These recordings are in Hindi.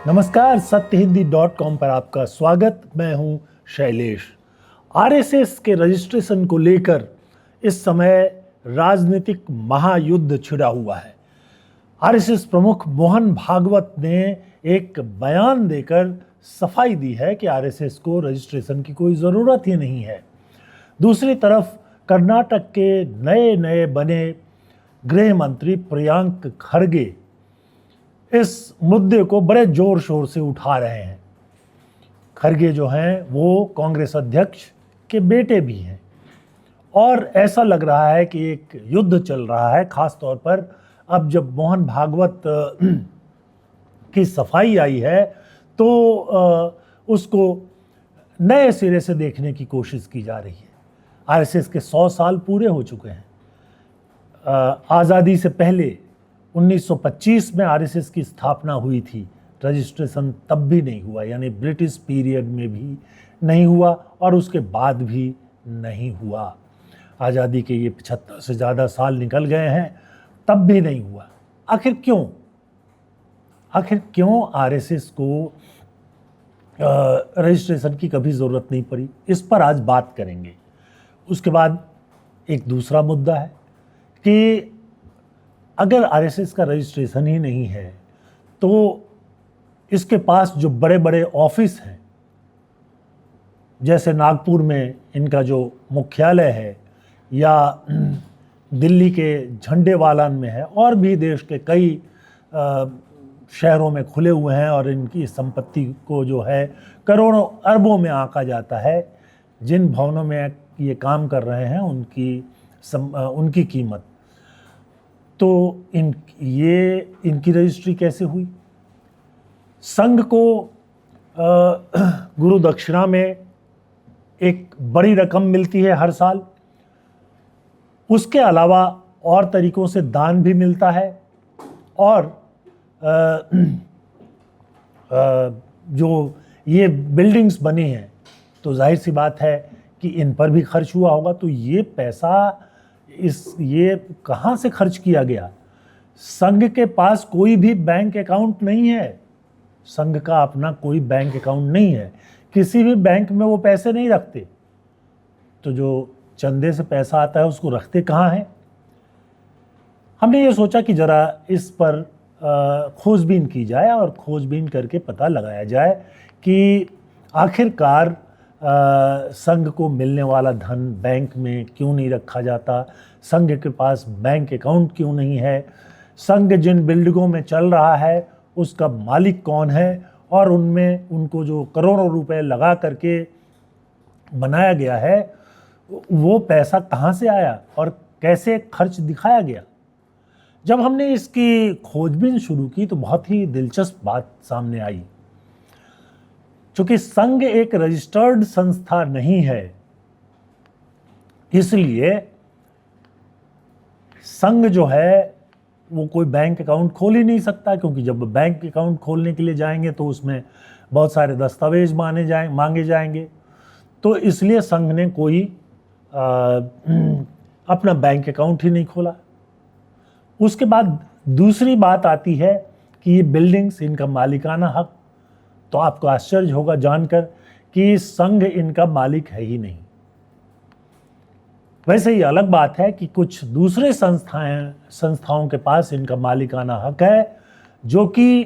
नमस्कार, सत्यहिंदी.com पर आपका स्वागत। मैं हूं शैलेश। आरएसएस के रजिस्ट्रेशन को लेकर इस समय राजनीतिक महायुद्ध छिड़ा हुआ है। आरएसएस प्रमुख मोहन भागवत ने एक बयान देकर सफाई दी है कि आरएसएस को रजिस्ट्रेशन की कोई ज़रूरत ही नहीं है। दूसरी तरफ कर्नाटक के नए नए बने गृह मंत्री प्रियंक खरगे इस मुद्दे को बड़े जोर शोर से उठा रहे हैं। खरगे जो हैं वो कांग्रेस अध्यक्ष के बेटे भी हैं और ऐसा लग रहा है कि एक युद्ध चल रहा है। खास तौर पर अब जब मोहन भागवत की सफाई आई है तो उसको नए सिरे से देखने की कोशिश की जा रही है। आरएसएस के 100 साल पूरे हो चुके हैं। आज़ादी से पहले 1925 में आरएसएस की स्थापना हुई थी। रजिस्ट्रेशन तब भी नहीं हुआ, यानी ब्रिटिश पीरियड में भी नहीं हुआ और उसके बाद भी नहीं हुआ। आज़ादी के ये 75 से ज़्यादा साल निकल गए हैं, तब भी नहीं हुआ। आखिर क्यों आरएसएस को रजिस्ट्रेशन की कभी ज़रूरत नहीं पड़ी, इस पर आज बात करेंगे। उसके बाद एक दूसरा मुद्दा है कि अगर आरएसएस का रजिस्ट्रेशन ही नहीं है तो इसके पास जो बड़े बड़े ऑफिस हैं, जैसे नागपुर में इनका जो मुख्यालय है या दिल्ली के झंडेवालान में है और भी देश के कई शहरों में खुले हुए हैं और इनकी संपत्ति को जो है करोड़ों अरबों में आंका जाता है। जिन भवनों में ये काम कर रहे हैं उनकी कीमत, तो इनकी रजिस्ट्री कैसे हुई? संघ को गुरु दक्षिणा में एक बड़ी रकम मिलती है हर साल। उसके अलावा और तरीकों से दान भी मिलता है और जो ये बिल्डिंग्स बनी हैं तो जाहिर सी बात है कि इन पर भी खर्च हुआ होगा। तो ये पैसा ये कहाँ से खर्च किया गया? संघ के पास कोई भी बैंक अकाउंट नहीं है। संघ का अपना कोई बैंक अकाउंट नहीं है। किसी भी बैंक में वो पैसे नहीं रखते। तो जो चंदे से पैसा आता है उसको रखते कहाँ हैं? हमने ये सोचा कि ज़रा इस पर खोजबीन की जाए और खोजबीन करके पता लगाया जाए कि आखिरकार संघ को मिलने वाला धन बैंक में क्यों नहीं रखा जाता, संघ के पास बैंक अकाउंट क्यों नहीं है, संघ जिन बिल्डिंगों में चल रहा है उसका मालिक कौन है और उनमें उनको जो करोड़ों रुपए लगा करके बनाया गया है वो पैसा कहाँ से आया और कैसे खर्च दिखाया गया। जब हमने इसकी खोजबीन शुरू की तो बहुत ही दिलचस्प बात सामने आई। चूंकि संघ एक रजिस्टर्ड संस्था नहीं है, इसलिए संघ जो है वो कोई बैंक अकाउंट खोल ही नहीं सकता, क्योंकि जब बैंक अकाउंट खोलने के लिए जाएंगे तो उसमें बहुत सारे दस्तावेज मांगे जाएंगे। तो इसलिए संघ ने कोई अपना बैंक अकाउंट ही नहीं खोला। उसके बाद दूसरी बात आती है कि ये बिल्डिंग्स, इनका मालिकाना हक, तो आपको आश्चर्य होगा जानकर कि संघ इनका मालिक है ही नहीं। वैसे ही अलग बात है कि कुछ दूसरे संस्थाओं के पास इनका मालिकाना हक है, जो कि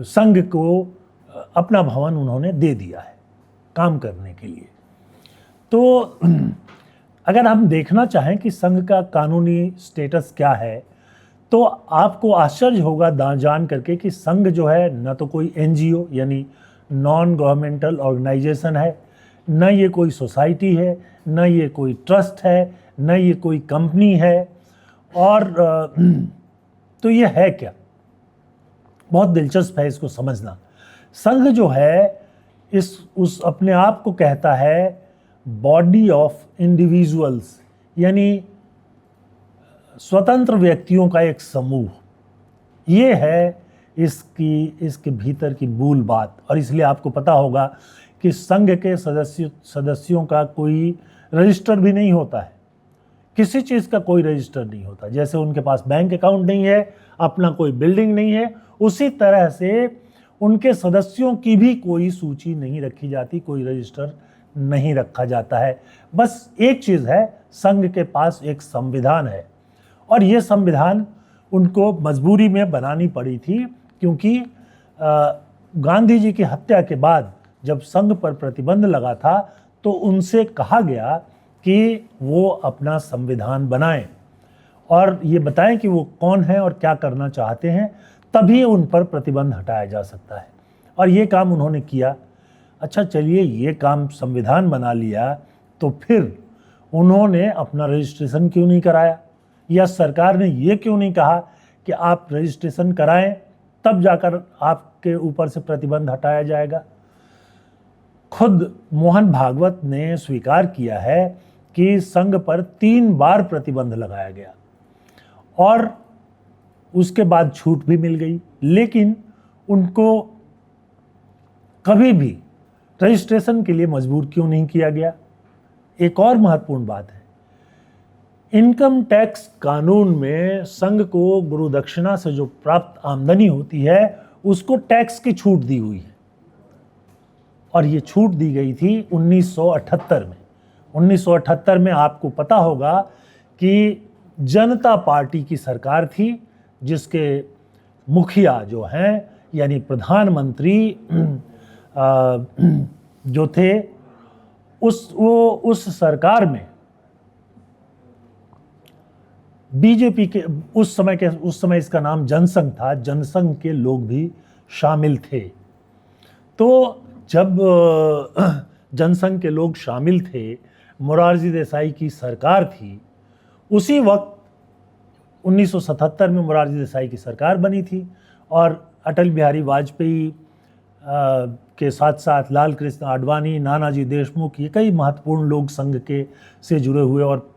संघ को अपना भवन उन्होंने दे दिया है काम करने के लिए। तो अगर हम देखना चाहें कि संघ का कानूनी स्टेटस क्या है तो आपको आश्चर्य होगा जान करके कि संघ जो है न तो कोई एनजीओ यानी नॉन गवर्नमेंटल ऑर्गेनाइजेशन है, न ये कोई सोसाइटी है, न ये कोई ट्रस्ट है, न ये कोई कंपनी है। और तो ये है क्या? बहुत दिलचस्प है इसको समझना। संघ जो है उस अपने आप को कहता है बॉडी ऑफ इंडिविजुअल्स, यानी स्वतंत्र व्यक्तियों का एक समूह। ये है इसके भीतर की मूल बात। और इसलिए आपको पता होगा कि संघ के सदस्यों का कोई रजिस्टर भी नहीं होता है। किसी चीज़ का कोई रजिस्टर नहीं होता। जैसे उनके पास बैंक अकाउंट नहीं है, अपना कोई बिल्डिंग नहीं है, उसी तरह से उनके सदस्यों की भी कोई सूची नहीं रखी जाती, कोई रजिस्टर नहीं रखा जाता है। बस एक चीज़ है, संघ के पास एक संविधान है, और ये संविधान उनको मजबूरी में बनानी पड़ी थी, क्योंकि गांधी जी की हत्या के बाद जब संघ पर प्रतिबंध लगा था तो उनसे कहा गया कि वो अपना संविधान बनाएं और ये बताएं कि वो कौन है और क्या करना चाहते हैं, तभी उन पर प्रतिबंध हटाया जा सकता है। और ये काम उन्होंने किया। अच्छा चलिए, ये काम संविधान बना लिया तो फिर उन्होंने अपना रजिस्ट्रेशन क्यों नहीं कराया, या सरकार ने ये क्यों नहीं कहा कि आप रजिस्ट्रेशन कराएं तब जाकर आपके ऊपर से प्रतिबंध हटाया जाएगा। खुद मोहन भागवत ने स्वीकार किया है कि संघ पर 3 बार प्रतिबंध लगाया गया और उसके बाद छूट भी मिल गई, लेकिन उनको कभी भी रजिस्ट्रेशन के लिए मजबूर क्यों नहीं किया गया। एक और महत्वपूर्ण बात है, इनकम टैक्स कानून में संघ को गुरु दक्षिणा से जो प्राप्त आमदनी होती है उसको टैक्स की छूट दी हुई है, और ये छूट दी गई थी 1978 में। 1978 में आपको पता होगा कि जनता पार्टी की सरकार थी, जिसके मुखिया जो हैं यानी प्रधानमंत्री जो थे, उस सरकार में बीजेपी के उस समय इसका नाम जनसंघ था, जनसंघ के लोग भी शामिल थे। तो जब जनसंघ के लोग शामिल थे, मोरारजी देसाई की सरकार थी, उसी वक्त 1977 में मोरारजी देसाई की सरकार बनी थी, और अटल बिहारी वाजपेयी के साथ साथ लाल कृष्ण आडवाणी, नानाजी देशमुख, ये कई महत्वपूर्ण लोग संघ के से जुड़े हुए, और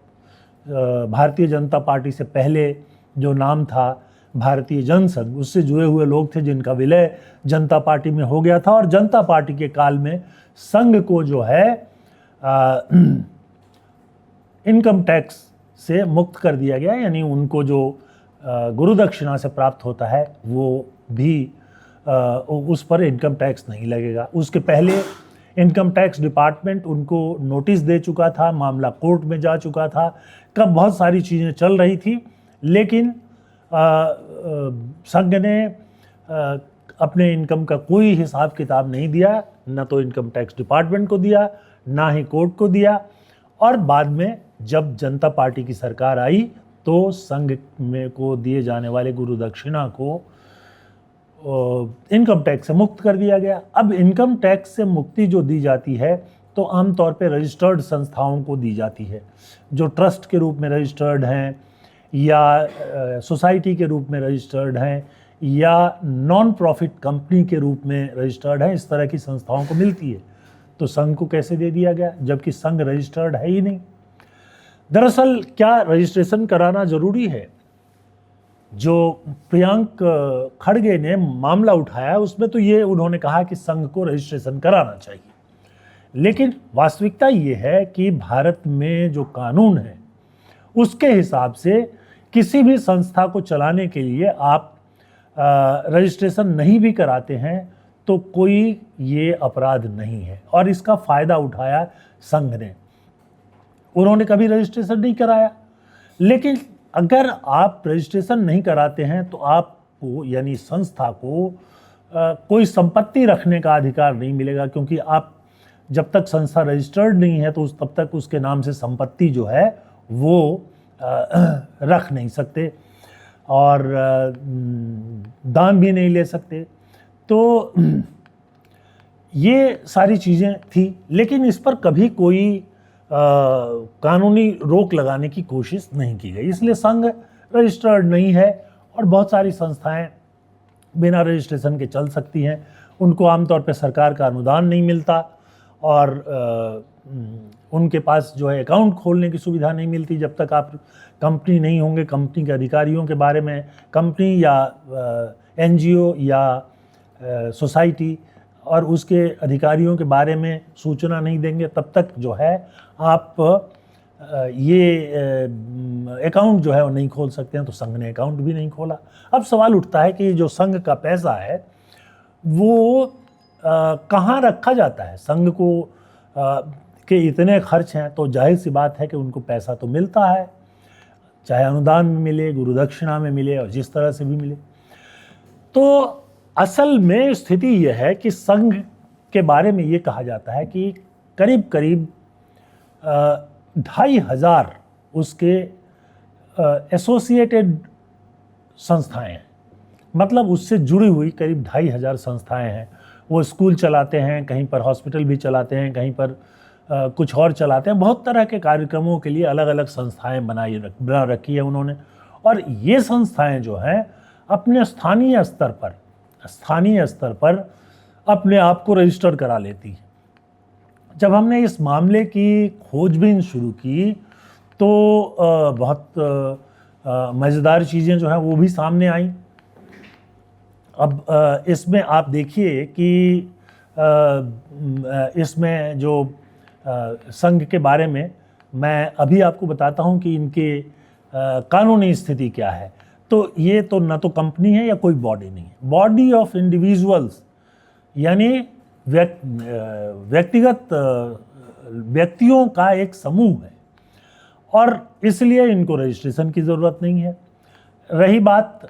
भारतीय जनता पार्टी से पहले जो नाम था भारतीय जनसंघ, उससे जुड़े हुए लोग थे जिनका विलय जनता पार्टी में हो गया था। और जनता पार्टी के काल में संघ को जो है इनकम टैक्स से मुक्त कर दिया गया, यानी उनको जो गुरु दक्षिणा से प्राप्त होता है वो भी उस पर इनकम टैक्स नहीं लगेगा। उसके पहले इनकम टैक्स डिपार्टमेंट उनको नोटिस दे चुका था, मामला कोर्ट में जा चुका था, कब बहुत सारी चीज़ें चल रही थी, लेकिन संघ ने अपने इनकम का कोई हिसाब किताब नहीं दिया, न तो इनकम टैक्स डिपार्टमेंट को दिया, ना ही कोर्ट को दिया। और बाद में जब जनता पार्टी की सरकार आई तो संघ में को दिए जाने वाले गुरु दक्षिणा को इनकम टैक्स से मुक्त कर दिया गया। अब इनकम टैक्स से मुक्ति जो दी जाती है तो आमतौर पे रजिस्टर्ड संस्थाओं को दी जाती है, जो ट्रस्ट के रूप में रजिस्टर्ड हैं, या सोसाइटी के रूप में रजिस्टर्ड हैं, या नॉन प्रॉफिट कंपनी के रूप में रजिस्टर्ड है। इस तरह की संस्थाओं को मिलती है। तो संघ को कैसे दे दिया गया, जबकि संघ रजिस्टर्ड है ही नहीं। दरअसल क्या रजिस्ट्रेशन कराना जरूरी है? जो प्रियंक खड़गे ने मामला उठाया उसमें तो ये उन्होंने कहा कि संघ को रजिस्ट्रेशन कराना चाहिए, लेकिन वास्तविकता ये है कि भारत में जो कानून है उसके हिसाब से किसी भी संस्था को चलाने के लिए आप रजिस्ट्रेशन नहीं भी कराते हैं तो कोई ये अपराध नहीं है, और इसका फ़ायदा उठाया संघ ने। उन्होंने कभी रजिस्ट्रेशन नहीं कराया, लेकिन अगर आप रजिस्ट्रेशन नहीं कराते हैं तो आपको यानी संस्था को कोई संपत्ति रखने का अधिकार नहीं मिलेगा, क्योंकि आप जब तक संस्था रजिस्टर्ड नहीं है तो तब तक उसके नाम से संपत्ति जो है वो रख नहीं सकते, और दान भी नहीं ले सकते। तो ये सारी चीज़ें थी, लेकिन इस पर कभी कोई कानूनी रोक लगाने की कोशिश नहीं की गई। इसलिए संघ रजिस्टर्ड नहीं है, और बहुत सारी संस्थाएं बिना रजिस्ट्रेशन के चल सकती हैं। उनको आमतौर पर सरकार का अनुदान नहीं मिलता, और उनके पास जो है अकाउंट खोलने की सुविधा नहीं मिलती जब तक आप कंपनी नहीं होंगे, कंपनी के अधिकारियों के बारे में, कंपनी या एनजीओ या सोसाइटी और उसके अधिकारियों के बारे में सूचना नहीं देंगे, तब तक जो है आप ये अकाउंट जो है वो नहीं खोल सकते हैं, तो संघ ने अकाउंट भी नहीं खोला। अब सवाल उठता है कि जो संघ का पैसा है वो कहाँ रखा जाता है। संघ को के इतने खर्च हैं तो जाहिर सी बात है कि उनको पैसा तो मिलता है, चाहे अनुदान में मिले, गुरु दक्षिणा में मिले और जिस तरह से भी मिले। तो असल में स्थिति यह है कि संघ के बारे में ये कहा जाता है कि करीब करीब 2,500 उसके एसोसिएटेड संस्थाएं हैं, मतलब उससे जुड़ी हुई करीब 2,500 संस्थाएं हैं। वो स्कूल चलाते हैं, कहीं पर हॉस्पिटल भी चलाते हैं, कहीं पर कुछ और चलाते हैं। बहुत तरह के कार्यक्रमों के लिए अलग अलग संस्थाएं बना रखी है उन्होंने। और ये संस्थाएं जो हैं अपने स्थानीय स्तर पर अपने आप को रजिस्टर करा लेती हैं। जब हमने इस मामले की खोजबीन शुरू की तो बहुत मज़ेदार चीज़ें जो हैं वो भी सामने आई। अब इसमें आप देखिए कि इसमें जो संघ के बारे में मैं अभी आपको बताता हूं कि इनके कानूनी स्थिति क्या है। तो ये तो ना तो कंपनी है या कोई बॉडी नहीं है, बॉडी ऑफ इंडिविजुअल्स, यानी व्यक्तिगत व्यक्तियों का एक समूह है और इसलिए इनको रजिस्ट्रेशन की ज़रूरत नहीं है। रही बात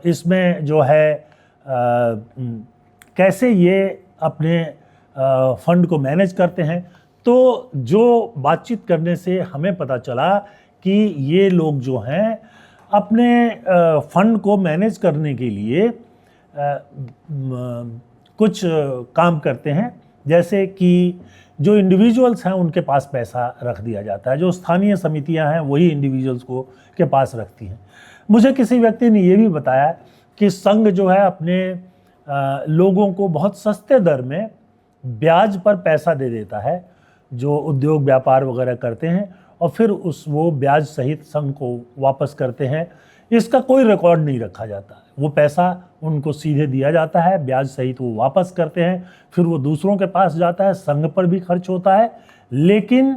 इसमें जो है कैसे ये अपने फंड को मैनेज करते हैं, तो जो बातचीत करने से हमें पता चला कि ये लोग जो हैं अपने फंड को मैनेज करने के लिए कुछ काम करते हैं। जैसे कि जो इंडिविजुअल्स हैं उनके पास पैसा रख दिया जाता है, जो स्थानीय समितियां हैं वही इंडिविजुअल्स को के पास रखती हैं। मुझे किसी व्यक्ति ने ये भी बताया कि संघ जो है अपने लोगों को बहुत सस्ते दर में ब्याज पर पैसा दे देता है, जो उद्योग व्यापार वगैरह करते हैं, और फिर वो ब्याज सहित संघ को वापस करते हैं। इसका कोई रिकॉर्ड नहीं रखा जाता, वो पैसा उनको सीधे दिया जाता है, ब्याज सहित वो वापस करते हैं, फिर वो दूसरों के पास जाता है, संघ पर भी खर्च होता है, लेकिन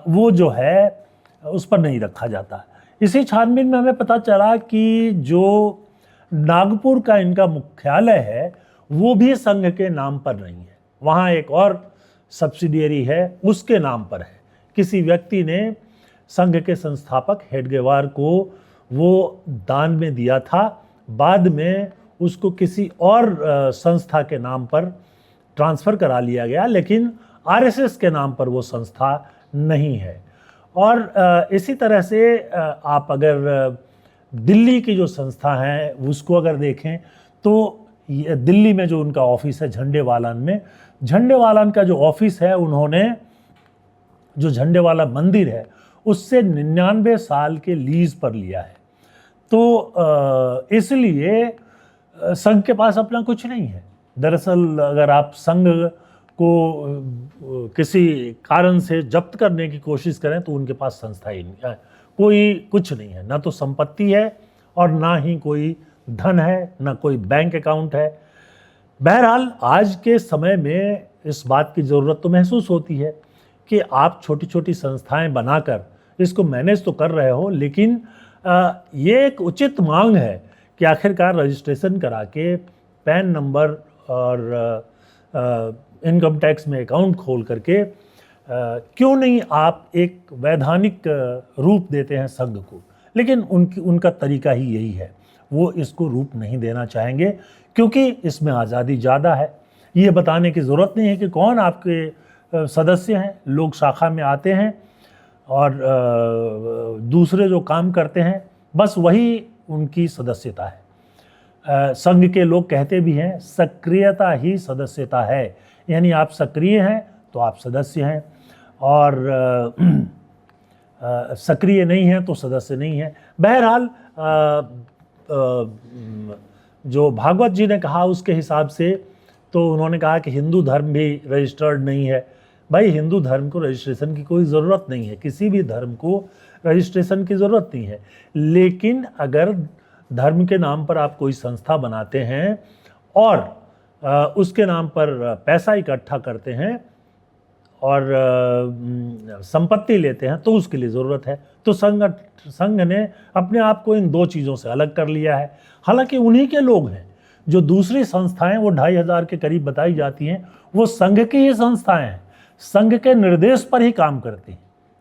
वो जो है उस पर नहीं रखा जाता। इसी छानबीन में हमें पता चला कि जो नागपुर का इनका मुख्यालय है वो भी संघ के नाम पर नहीं है, वहाँ एक और सब्सिडियरी है उसके नाम पर है। किसी व्यक्ति ने संघ के संस्थापक हेडगेवार को वो दान में दिया था, बाद में उसको किसी और संस्था के नाम पर ट्रांसफ़र करा लिया गया, लेकिन आरएसएस के नाम पर वो संस्था नहीं है। और इसी तरह से आप अगर दिल्ली की जो संस्था है उसको अगर देखें तो दिल्ली में जो उनका ऑफिस है झंडेवालान में, झंडेवालान का जो ऑफिस है उन्होंने जो झंडेवाला मंदिर है उससे 99 साल के लीज पर लिया है। तो इसलिए संघ के पास अपना कुछ नहीं है। दरअसल अगर आप संघ को किसी कारण से जब्त करने की कोशिश करें तो उनके पास संस्था ही नहीं है, कोई कुछ नहीं है, ना तो संपत्ति है और ना ही कोई धन है, ना कोई बैंक अकाउंट है। बहरहाल आज के समय में इस बात की ज़रूरत तो महसूस होती है कि आप छोटी छोटी संस्थाएं बनाकर इसको मैनेज तो कर रहे हो, लेकिन ये एक उचित मांग है कि आखिरकार रजिस्ट्रेशन करा के पैन नंबर और इनकम टैक्स में अकाउंट खोल करके क्यों नहीं आप एक वैधानिक रूप देते हैं संघ को। लेकिन उनका तरीका ही यही है, वो इसको रूप नहीं देना चाहेंगे क्योंकि इसमें आज़ादी ज़्यादा है। ये बताने की ज़रूरत नहीं है कि कौन आपके सदस्य हैं, लोग शाखा में आते हैं और दूसरे जो काम करते हैं बस वही उनकी सदस्यता है। संघ के लोग कहते भी हैं सक्रियता ही सदस्यता है, यानी आप सक्रिय हैं तो आप सदस्य हैं और सक्रिय नहीं हैं तो सदस्य नहीं हैं। बहरहाल जो भागवत जी ने कहा उसके हिसाब से तो उन्होंने कहा कि हिंदू धर्म भी रजिस्टर्ड नहीं है। भाई हिंदू धर्म को रजिस्ट्रेशन की कोई ज़रूरत नहीं है, किसी भी धर्म को रजिस्ट्रेशन की ज़रूरत नहीं है। लेकिन अगर धर्म के नाम पर आप कोई संस्था बनाते हैं और उसके नाम पर पैसा इकट्ठा करते हैं और संपत्ति लेते हैं तो उसके लिए ज़रूरत है। तो संघ ने अपने आप को इन दो चीज़ों से अलग कर लिया है। हालांकि उन्हीं के लोग हैं जो दूसरी संस्थाएं, वो 2500 के करीब बताई जाती हैं, वो संघ की ही संस्थाएं हैं, संघ के निर्देश पर ही काम करती हैं,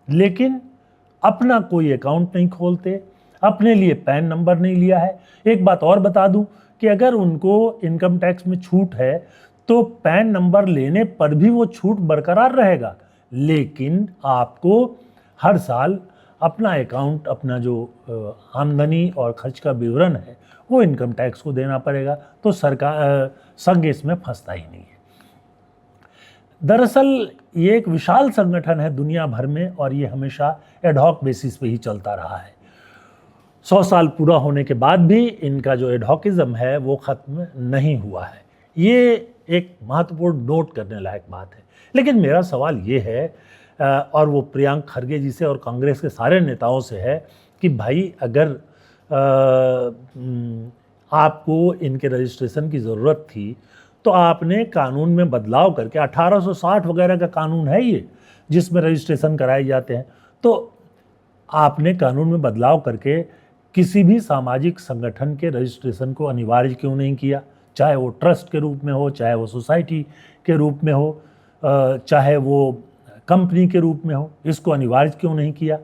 लेकिन अपना कोई अकाउंट नहीं खोलते, अपने लिए पैन नंबर नहीं लिया है। एक बात और बता दूं कि अगर उनको इनकम टैक्स में छूट है तो पैन नंबर लेने पर भी वो छूट बरकरार रहेगा, लेकिन आपको हर साल अपना अकाउंट, अपना जो आमदनी और खर्च का विवरण है वो इनकम टैक्स को देना पड़ेगा। तो सरकार, संघ इसमें फंसता ही नहीं है। दरअसल ये एक विशाल संगठन है दुनिया भर में, और ये हमेशा एडहॉक बेसिस पे ही चलता रहा है। 100 साल पूरा होने के बाद भी इनका जो एडहॉकिज्म है वो ख़त्म नहीं हुआ है। ये एक महत्वपूर्ण नोट करने लायक बात है। लेकिन मेरा सवाल ये है, और वो प्रियंक खरगे जी से और कांग्रेस के सारे नेताओं से है, कि भाई अगर आपको इनके रजिस्ट्रेशन की ज़रूरत थी तो आपने कानून में बदलाव करके, 1860 वगैरह का कानून है ये जिसमें रजिस्ट्रेशन कराए जाते हैं, तो आपने कानून में बदलाव करके किसी भी सामाजिक संगठन के रजिस्ट्रेशन को अनिवार्य क्यों नहीं किया? चाहे वो ट्रस्ट के रूप में हो, चाहे वो सोसाइटी के रूप में हो, चाहे वो कंपनी के रूप में हो, इसको अनिवार्य क्यों नहीं किया?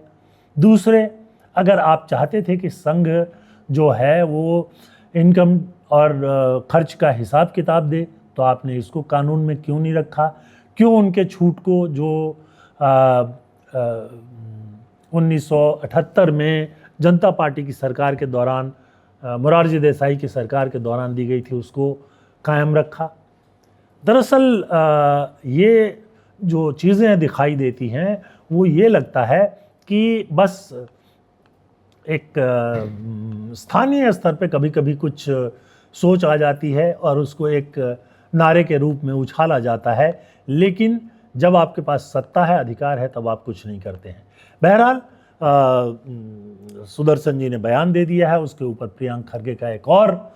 दूसरे, अगर आप चाहते थे कि संघ जो है वो इनकम और खर्च का हिसाब किताब दे, तो आपने इसको कानून में क्यों नहीं रखा? क्यों उनके छूट को जो 1978 में जनता पार्टी की सरकार के दौरान, मोरारजी देसाई की सरकार के दौरान दी गई थी, उसको कायम रखा? दरअसल ये जो चीज़ें दिखाई देती हैं वो ये लगता है कि बस एक स्थानीय स्तर पे कभी कभी कुछ सोच आ जाती है और उसको एक नारे के रूप में उछाला जाता है, लेकिन जब आपके पास सत्ता है, अधिकार है, तब आप कुछ नहीं करते हैं। बहरहाल सुदर्शन जी ने बयान दे दिया है, उसके ऊपर प्रियंक खरगे का एक और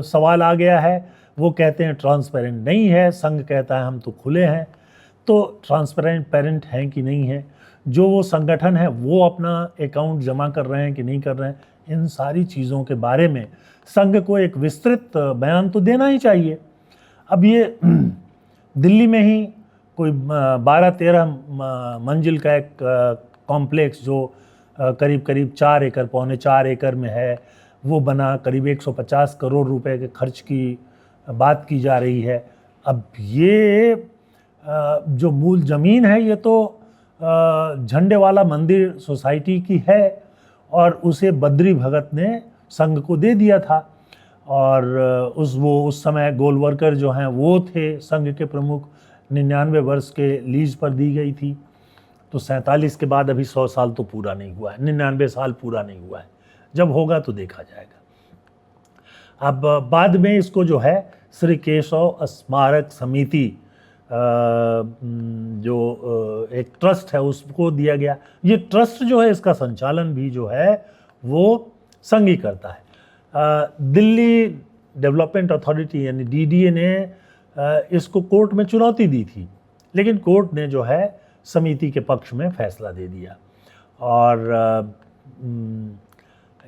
सवाल आ गया है। वो कहते हैं ट्रांसपेरेंट नहीं है, संघ कहता है हम तो खुले हैं। तो ट्रांसपेरेंट हैं कि नहीं है? जो वो संगठन है वो अपना अकाउंट जमा कर रहे हैं कि नहीं कर रहे हैं? इन सारी चीज़ों के बारे में संघ को एक विस्तृत बयान तो देना ही चाहिए। अब ये दिल्ली में ही कोई 12-13 मंजिल का एक कॉम्प्लेक्स जो करीब करीब 4 एकड़, पौने 4 एकड़ में है, वो बना, करीब 150 करोड़ रुपए के खर्च की बात की जा रही है। अब ये जो मूल ज़मीन है ये तो झंडेवाला मंदिर सोसाइटी की है, और उसे बद्री भगत ने संघ को दे दिया था, और उस समय गोलवरकर जो हैं वो थे संघ के प्रमुख। 99 वर्ष के लीज पर दी गई थी, तो 47 के बाद अभी 100 साल तो पूरा नहीं हुआ है, 99 साल पूरा नहीं हुआ है। जब होगा तो देखा जाएगा। अब बाद में इसको जो है श्री केशव स्मारक समिति जो एक ट्रस्ट है उसको दिया गया। ये ट्रस्ट जो है इसका संचालन भी जो है वो संघ ही करता है। दिल्ली डेवलपमेंट अथॉरिटी यानी डीडीए ने इसको कोर्ट में चुनौती दी थी, लेकिन कोर्ट ने जो है समिति के पक्ष में फैसला दे दिया, और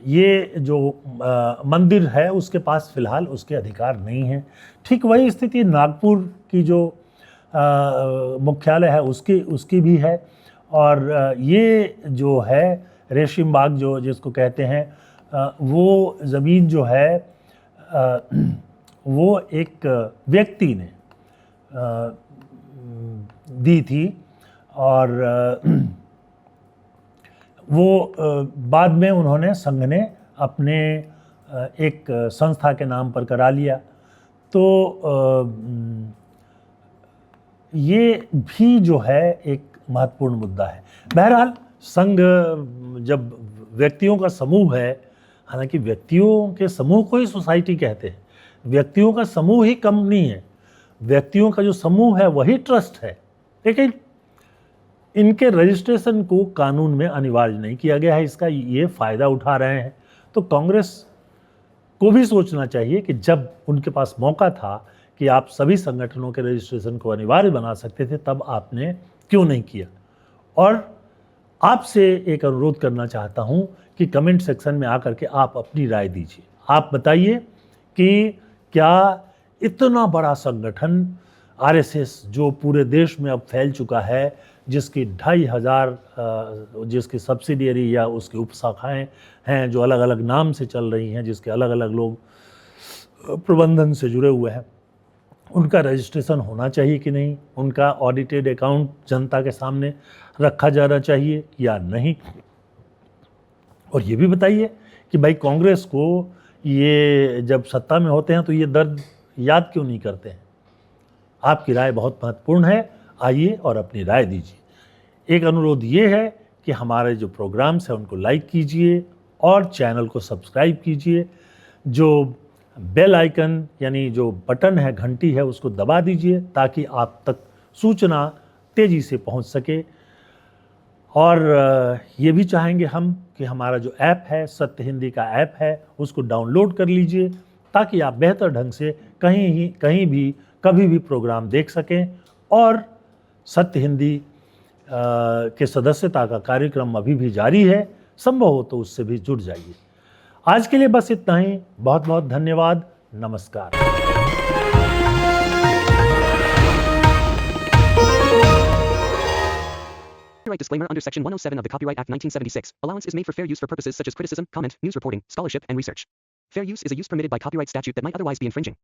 ये जो मंदिर है उसके पास फिलहाल उसके अधिकार नहीं हैं। ठीक वही स्थिति नागपुर की जो मुख्यालय है उसकी भी है, और ये जो है रेशिम बाग जो जिसको कहते हैं, वो ज़मीन जो है वो एक व्यक्ति ने दी थी, और वो बाद में उन्होंने संघ ने अपने एक संस्था के नाम पर करा लिया। तो ये भी जो है एक महत्वपूर्ण मुद्दा है। बहरहाल संघ जब व्यक्तियों का समूह है, हालांकि व्यक्तियों के समूह को ही सोसाइटी कहते हैं, व्यक्तियों का समूह ही कंपनी है, व्यक्तियों का जो समूह है वही ट्रस्ट है, लेकिन इनके रजिस्ट्रेशन को कानून में अनिवार्य नहीं किया गया है। इसका ये फ़ायदा उठा रहे हैं। तो कांग्रेस को भी सोचना चाहिए कि जब उनके पास मौका था कि आप सभी संगठनों के रजिस्ट्रेशन को अनिवार्य बना सकते थे, तब आपने क्यों नहीं किया। और आपसे एक अनुरोध करना चाहता हूं कि कमेंट सेक्शन में आकर के आप अपनी राय दीजिए। आप बताइए कि क्या इतना बड़ा संगठन आरएसएस, जो पूरे देश में अब फैल चुका है, जिसकी 2500 जिसकी सब्सिडियरी या उसकी उपशाखाएं हैं जो अलग अलग नाम से चल रही हैं, जिसके अलग अलग लोग प्रबंधन से जुड़े हुए हैं, उनका रजिस्ट्रेशन होना चाहिए कि नहीं, उनका ऑडिटेड अकाउंट जनता के सामने रखा जाना चाहिए या नहीं। और ये भी बताइए कि भाई कांग्रेस को ये जब सत्ता में होते हैं तो ये दर्द याद क्यों नहीं करते हैं। आपकी राय बहुत महत्वपूर्ण है, आइए और अपनी राय दीजिए। एक अनुरोध ये है कि हमारे जो प्रोग्राम्स हैं उनको लाइक कीजिए और चैनल को सब्सक्राइब कीजिए। जो बेल आइकन यानी जो बटन है, घंटी है, उसको दबा दीजिए ताकि आप तक सूचना तेज़ी से पहुंच सके। और ये भी चाहेंगे हम कि हमारा जो ऐप है, सत्य हिंदी का ऐप है, उसको डाउनलोड कर लीजिए ताकि आप बेहतर ढंग से कहीं भी कभी भी प्रोग्राम देख सकें। और सत्य हिंदी के सदस्यता का कार्यक्रम अभी भी जारी है, संभव हो तो उससे भी जुड़ जाइए। आज के लिए बस इतना ही। बहुत बहुत धन्यवाद। नमस्कार। Copyright disclaimer under Section 107 of the Copyright Act 1976. Allowance is made for fair use for purposes such as criticism, comment, news reporting, scholarship, and research. Fair use is a use permitted by copyright statute that might otherwise be infringing.